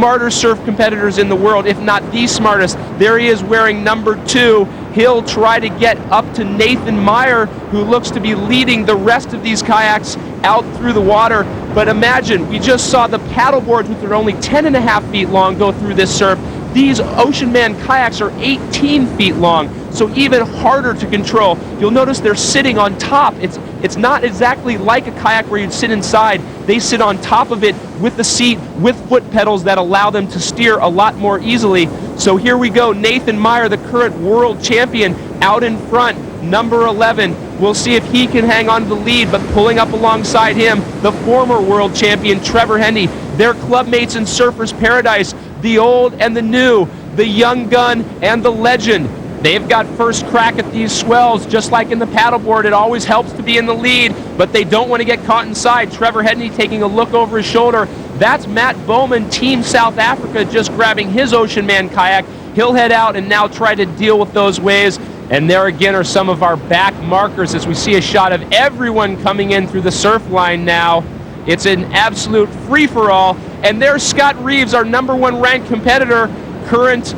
smarter surf competitors in the world, if not the smartest. There he is wearing number 2. He'll try to get up to Nathan Meyer, who looks to be leading the rest of these kayaks out through the water. But imagine, we just saw the paddleboards, which are only 10.5 feet long, go through this surf. These Oceanman kayaks are 18 feet long, so even harder to control. You'll notice they're sitting on top. It's not exactly like a kayak where you'd sit inside. They sit on top of it with the seat, with foot pedals that allow them to steer a lot more easily. So here we go, Nathan Meyer, the current world champion, out in front, number 11. We'll see if he can hang on to the lead, but pulling up alongside him, the former world champion, Trevor Hendy. Their clubmates in Surfers Paradise, the old and the new, the young gun and the legend. They've got first crack at these swells, just like in the paddleboard. It always helps to be in the lead, but they don't want to get caught inside. Trevor Hendy taking a look over his shoulder. That's Matt Bowman, Team South Africa, just grabbing his Oceanman kayak. He'll head out and now try to deal with those waves. And there again are some of our back markers as we see a shot of everyone coming in through the surf line now. It's an absolute free-for-all. And there's Scott Reeves, our #1 ranked competitor, current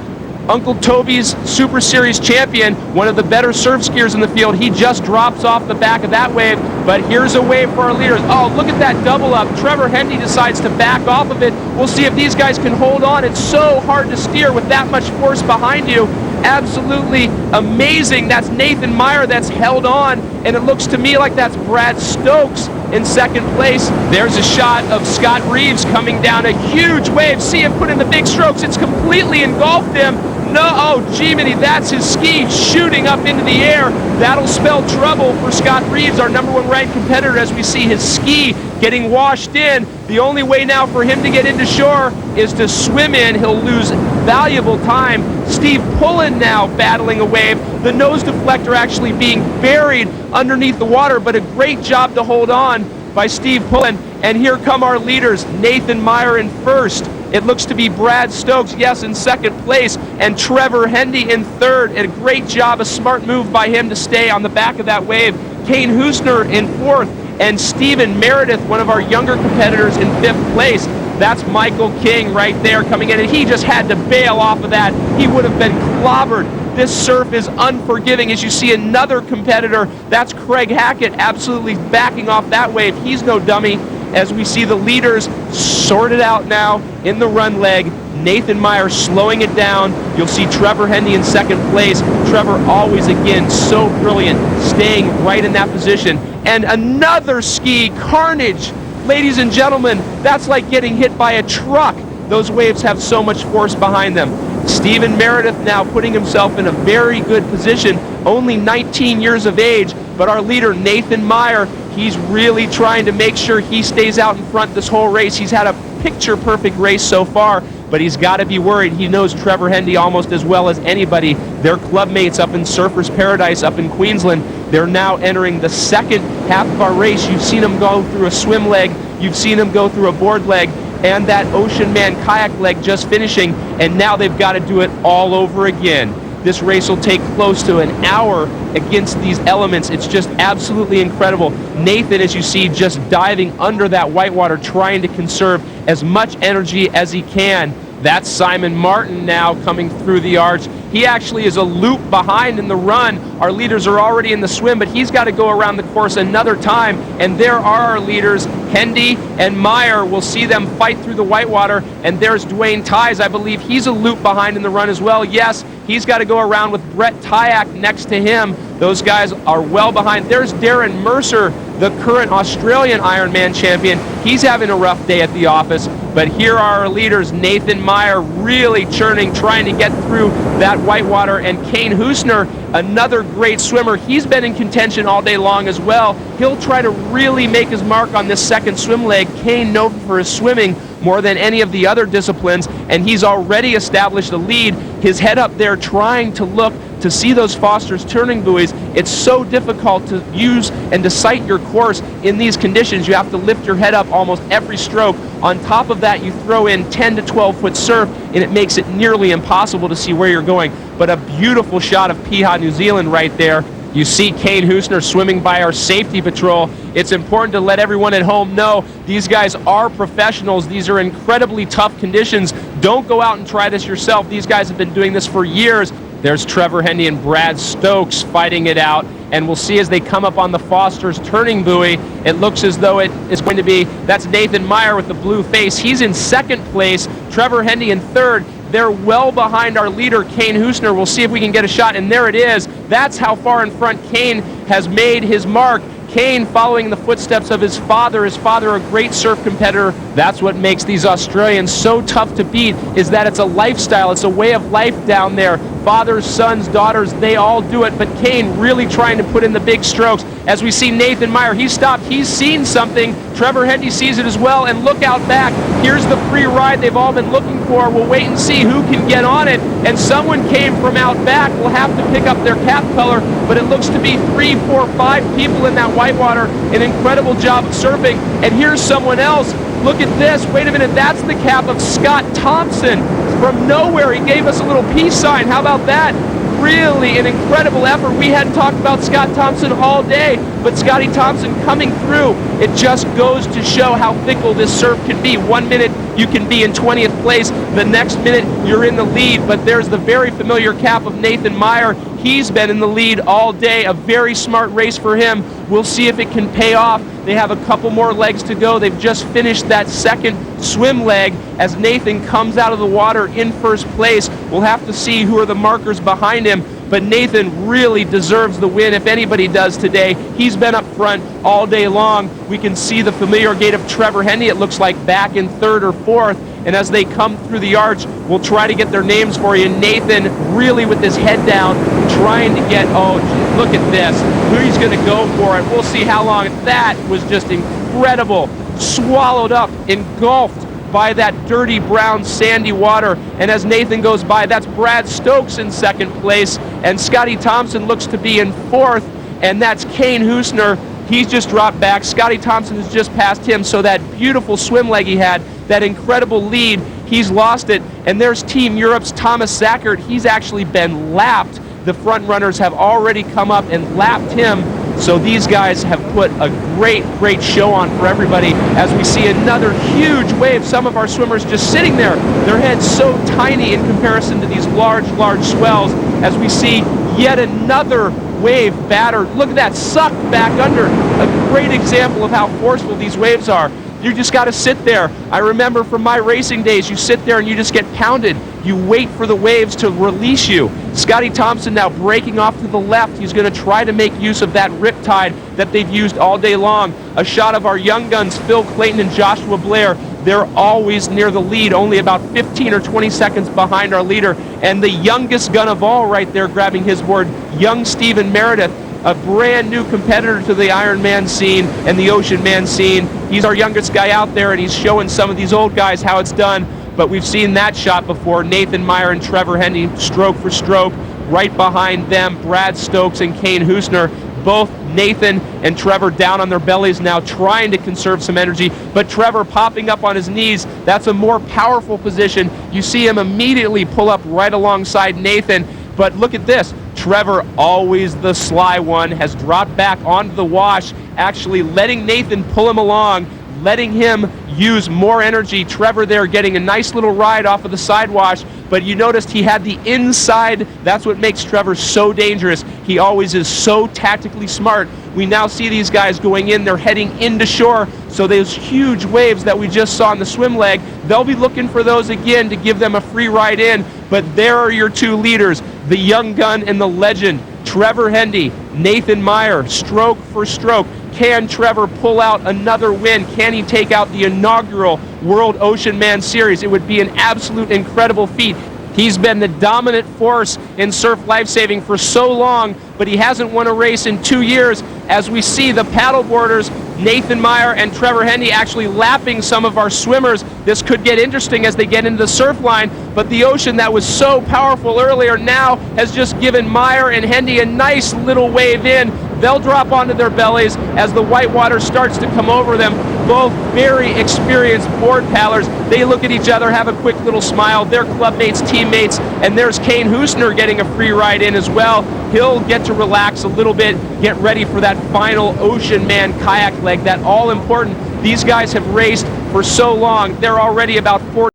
Uncle Toby's Super Series champion, one of the better surf skiers in the field. He just drops off the back of that wave, but here's a wave for our leaders. Oh, look at that double up. Trevor Hendy decides to back off of it. We'll see if these guys can hold on. It's so hard to steer with that much force behind you. Absolutely amazing. That's Nathan Meyer that's held on, and it looks to me like that's Brad Stokes in second place. There's a shot of Scott Reeves coming down a huge wave. See him put in the big strokes. It's completely engulfed him. No, oh, Jiminy, that's his ski shooting up into the air. That'll spell trouble for Scott Reeves, our #1 ranked competitor, as we see his ski getting washed in. The only way now for him to get into shore is to swim in. He'll lose valuable time. Steve Pullen now battling a wave. The nose deflector actually being buried underneath the water, but a great job to hold on by Steve Pullen. And here come our leaders, Nathan Meyer in first. It looks to be Brad Stokes, yes, in second place, and Trevor Hendy in third. And a great job, a smart move by him to stay on the back of that wave. Kane Hoosner in fourth, and Stephen Meredith, one of our younger competitors, in fifth place. That's Michael King right there coming in, and he just had to bail off of that. He would have been clobbered. This surf is unforgiving. As you see another competitor, that's Craig Hackett, absolutely backing off that wave. He's no dummy. As we see the leaders sorted out now in the run leg. Nathan Meyer slowing it down. You'll see Trevor Hendy in second place. Trevor always, again, so brilliant, staying right in that position. And another ski, Carnage. Ladies and gentlemen, that's like getting hit by a truck. Those waves have so much force behind them. Stephen Meredith now putting himself in a very good position, only 19 years of age, but our leader, Nathan Meyer, he's really trying to make sure he stays out in front this whole race. He's had a picture-perfect race so far, but he's got to be worried. He knows Trevor Hendy almost as well as anybody. They're clubmates up in Surfers Paradise up in Queensland. They're now entering the second half of our race. You've seen them go through a swim leg. You've seen them go through a board leg, and that Oceanman kayak leg just finishing, and now they've got to do it all over again. This race will take close to an hour against these elements. It's just absolutely incredible. Nathan, as you see, just diving under that whitewater, trying to conserve as much energy as he can. That's Simon Martin now coming through the arch. He actually is a loop behind in the run. Our leaders are already in the swim, but he's got to go around the course another time. And there are our leaders, Hendy and Meyer. We'll see them fight through the whitewater. And there's Dwayne Ties. I believe he's a loop behind in the run as well. Yes, he's got to go around with Brett Tyack next to him. Those guys are well behind. There's Darren Mercer, the current Australian Ironman champion. He's having a rough day at the office. But here are our leaders, Nathan Meyer really churning, trying to get through that whitewater, and Kane Hoosner, another great swimmer. He's been in contention all day long as well. He'll try to really make his mark on this second swim leg. Kane known for his swimming more than any of the other disciplines, and he's already established a lead. His head up there trying to look to see those Foster's turning buoys. It's so difficult to use and to sight your course in these conditions. You have to lift your head up almost every stroke. On top of that, you throw in 10 to 12 foot surf, and it makes it nearly impossible to see where you're going. But a beautiful shot of Piha, New Zealand right there. You see Kane Hoosner swimming by our safety patrol. It's important to let everyone at home know these guys are professionals. These are incredibly tough conditions. Don't go out and try this yourself. These guys have been doing this for years. There's Trevor Hendy and Brad Stokes fighting it out. And we'll see as they come up on the Foster's turning buoy, it looks as though it is going to be, that's Nathan Meyer with the blue face. He's in second place, Trevor Hendy in third. They're well behind our leader, Kane Hoosner. We'll see if we can get a shot, and there it is. That's how far in front Kane has made his mark. Kane following in the footsteps of his father a great surf competitor. That's what makes these Australians so tough to beat, is that it's a lifestyle, it's a way of life down there. Fathers, sons, daughters, they all do it, but Kane really trying to put in the big strokes. As we see Nathan Meyer, he stopped, he's seen something. Trevor Hendy sees it as well, and look out back. Here's the free ride they've all been looking for. We'll wait and see who can get on it, and someone came from out back. We'll have to pick up their cap color, but it looks to be 3, 4, 5 people in that whitewater. An incredible job of surfing, and here's someone else. Look at this. Wait a minute, that's the cap of Scott Thompson. From nowhere, he gave us a little peace sign. How about that? Really an incredible effort. We hadn't talked about Scott Thompson all day, but Scotty Thompson coming through. It just goes to show how fickle this surf can be. 1 minute you can be in 20th place, the next minute you're in the lead, but there's the very familiar cap of Nathan Meyer. He's been in the lead all day. A very smart race for him. We'll see if it can pay off. They have a couple more legs to go. They've just finished that second swim leg as Nathan comes out of the water in first place. We'll have to see who are the markers behind him, but Nathan really deserves the win if anybody does today. He's been up front all day long. We can see the familiar gait of Trevor Hendy, it looks like, back in third or fourth. And as they come through the arch, we'll try to get their names for you. Nathan really with his head down, trying to get, oh, look at this. Who he's going to go for it. We'll see how long. That was just incredible. Swallowed up, engulfed by that dirty brown sandy water. And as Nathan goes by, that's Brad Stokes in second place. And Scotty Thompson looks to be in fourth. And that's Kane Hoosner. He's just dropped back. Scotty Thompson has just passed him. So that beautiful swim leg he had, that incredible lead, he's lost it. And there's Team Europe's Thomas Zackert. He's actually been lapped. The front runners have already come up and lapped him. So these guys have put a great show on for everybody as we see another huge wave. Some of our swimmers just sitting there, their heads so tiny in comparison to these large swells, as we see yet another wave battered. Look at that, sucked back under. A great example of how forceful these waves are. You just got to sit there. I remember from my racing days, you sit there and you just get pounded. You wait for the waves to release you. Scotty Thompson now breaking off to the left. He's going to try to make use of that riptide that they've used all day long. A shot of our young guns, Phil Clayton and Joshua Blair. They're always near the lead, only about 15 or 20 seconds behind our leader. And the youngest gun of all right there grabbing his board, young Stephen Meredith, a brand new competitor to the Ironman scene and the Oceanman scene. He's our youngest guy out there, and he's showing some of these old guys how it's done. But we've seen that shot before. Nathan Meyer and Trevor Hendy, stroke for stroke. Right behind them, Brad Stokes and Kane Hoosner. Both Nathan and Trevor down on their bellies now, trying to conserve some energy. But Trevor popping up on his knees, that's a more powerful position. You see him immediately pull up right alongside Nathan. But look at this. Trevor, always the sly one, has dropped back onto the wash, actually letting Nathan pull him along, letting him use more energy. Trevor there getting a nice little ride off of the side wash, but you noticed he had the inside. That's what makes Trevor so dangerous. He always is so tactically smart. We now see these guys going in, they're heading into shore, so those huge waves that we just saw in the swim leg, they'll be looking for those again to give them a free ride in. But there are your two leaders, the young gun and the legend, Trevor Hendy, Nathan Meyer, stroke for stroke. Can Trevor pull out another win? Can he take out the inaugural World Oceanman Series? It would be an absolute incredible feat. He's been the dominant force in surf lifesaving for so long, but he hasn't won a race in 2 years. As we see the paddleboarders, Nathan Meyer and Trevor Hendy actually lapping some of our swimmers. This could get interesting as they get into the surf line, but the ocean that was so powerful earlier now has just given Meyer and Hendy a nice little wave in. They'll drop onto their bellies as the white water starts to come over them. both very experienced board paddlers. They look at each other, have a quick little smile. Their clubmates, teammates, and there's Kane Hoosner getting a free ride in as well. He'll get to relax a little bit, get ready for that final Oceanman kayak leg, that all important. These guys have raced for so long. They're already about 40